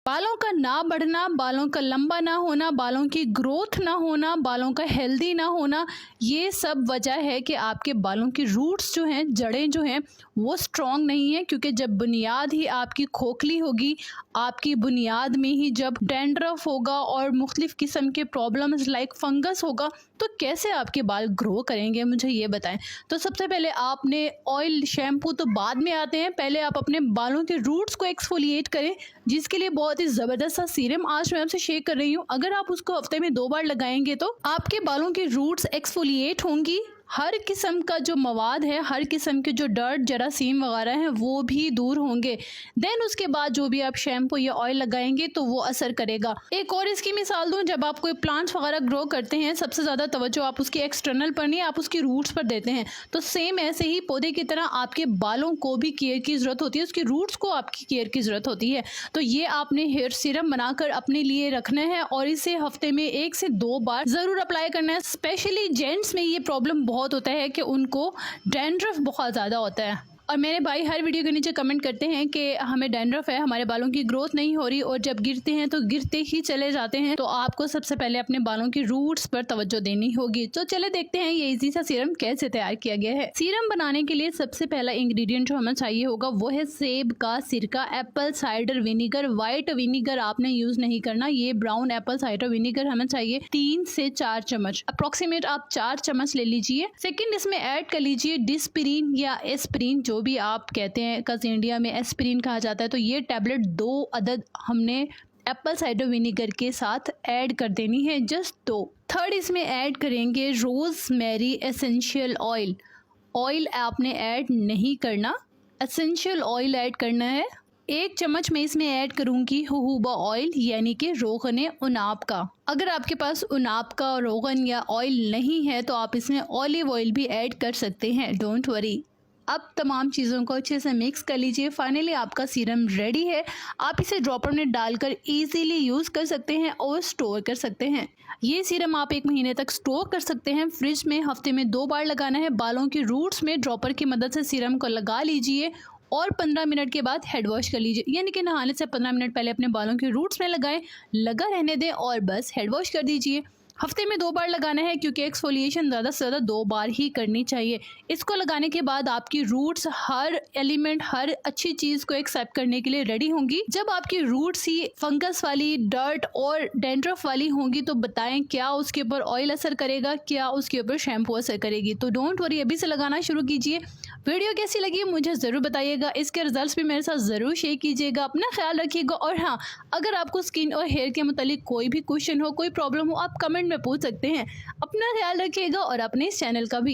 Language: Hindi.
बालों का ना बढ़ना, बालों का लंबा ना होना, बालों की ग्रोथ ना होना, बालों का हेल्दी ना होना, ये सब वजह है कि आपके बालों की रूट्स जो हैं, जड़ें जो हैं वो स्ट्रॉन्ग नहीं है। क्योंकि जब बुनियाद ही आपकी खोखली होगी, आपकी बुनियाद में ही जब डैंड्रफ होगा और मुख्तलिफ किस्म के प्रॉब्लम्स लाइक फंगस होगा, तो कैसे आपके बाल ग्रो करेंगे, मुझे ये बताएं। तो सबसे पहले आपने ऑयल शैम्पू तो बाद में आते हैं, पहले आप अपने बालों के रूट्स को एक्सफोलिएट करें, जिसके लिए बहुत ही ज़बरदस्त सा सीरम आज मैं आपसे शेयर कर रही हूँ। अगर आप उसको हफ्ते में 2 बार लगाएंगे तो आपके बालों की रूट्स एक्सफोलिएट होंगी, हर किस्म का जो मवाद है, हर किस्म के जो डर्ट जरासीम वगैरह हैं वो भी दूर होंगे। देन उसके बाद जो भी आप शैम्पू या ऑयल लगाएंगे तो वो असर करेगा। एक और इसकी मिसाल दूं, जब आप कोई प्लांट्स वगैरह ग्रो करते हैं, सबसे ज़्यादा तवज्जो आप उसकी एक्सटर्नल पर नहीं, आप उसकी रूट्स पर देते हैं। तो सेम ऐसे ही पौधे की तरह आपके बालों को भी केयर की ज़रूरत होती है, उसकी रूट्स को आपकी केयर की ज़रूरत होती है। तो ये आपने हेयर सीरम बनाकर अपने लिए रखना है और इसे हफ्ते में 1 से 2 बार ज़रूर अप्लाई करना है। स्पेशली जेंट्स में ये प्रॉब्लम बहुत होता है कि उनको डैंड्रफ बहुत ज़्यादा होता है। और मेरे भाई हर वीडियो के नीचे कमेंट करते हैं कि हमें डैंड्रफ है, हमारे बालों की ग्रोथ नहीं हो रही और जब गिरते हैं तो गिरते ही चले जाते हैं। तो आपको सबसे पहले अपने बालों की रूट्स पर तवज्जो देनी होगी। तो चले देखते हैं ये इजी सा सीरम कैसे तैयार किया गया है। सीरम बनाने के लिए सबसे पहला इंग्रेडिएंट जो हमें चाहिए होगा वो है सेब का सिरका, Apple cider vinegar. White vinegar आपने यूज नहीं करना, ये ब्राउन एप्पल साइडर विनीगर हमें चाहिए 3 से 4 चम्मच, अप्रोक्सीमेट आप 4 चम्मच ले लीजिए। सेकेंड, इसमें ऐड कर लीजिए डिस्पिरिन या एस्पिरिन, जो भी आप कहते हैं, कस इंडिया में एस्पिरिन कहा जाता है। तो ये टैबलेट 2 अदद हमने एप्पल साइडर विनीगर के साथ ऐड कर देनी है, जस्ट 2। थर्ड, इसमें ऐड करेंगे रोजमेरी एसेंशियल ऑयल। ऑयल आपने ऐड नहीं करना, एसेंशियल ऑयल ऐड करना है। 1 चम्मच में इसमें ऐड करूंगी हुहूबा ऑयल, यानी कि रोगन उनाब का। अगर आपके पास उनाब का रोगन या ऑयल नहीं है तो आप इसमें ऑलिव ऑयल भी ऐड कर सकते हैं, डोंट वरी। अब तमाम चीज़ों को अच्छे से मिक्स कर लीजिए। फाइनली आपका सीरम रेडी है। आप इसे ड्रॉपर में डालकर इजीली यूज़ कर सकते हैं और स्टोर कर सकते हैं। ये सीरम आप 1 महीने तक स्टोर कर सकते हैं फ्रिज में। हफ्ते में 2 बार लगाना है। बालों की रूट्स में ड्रॉपर की मदद से सीरम को लगा लीजिए और 15 मिनट के बाद हेड वॉश कर लीजिए, यानी कि नहाने से 15 मिनट पहले अपने बालों की रूट्स में लगाएं, लगा रहने दें और बस हेड वॉश कर दीजिए। हफ्ते में 2 बार लगाना है, क्योंकि एक्सफोलिएशन ज़्यादा से ज़्यादा 2 बार ही करनी चाहिए। इसको लगाने के बाद आपकी रूट्स हर एलिमेंट, हर अच्छी चीज़ को एक्सेप्ट करने के लिए रेडी होंगी। जब आपकी रूट्स ही फंगस वाली, डर्ट और डैंड्रफ वाली होंगी तो बताएं क्या उसके ऊपर ऑयल असर करेगा, क्या उसके ऊपर शैम्पू असर करेगी। तो डोंट वरी, अभी से लगाना शुरू कीजिए। वीडियो कैसी लगी मुझे ज़रूर बताइएगा, इसके रिजल्ट्स भी मेरे साथ ज़रूर शेयर कीजिएगा। अपना ख्याल रखिएगा और हाँ, अगर आपको स्किन और हेयर के मुतालिक कोई भी क्वेश्चन हो, कोई प्रॉब्लम हो, आप कमेंट में पूछ सकते हैं। अपना ख्याल रखिएगा और अपने इस चैनल का भी।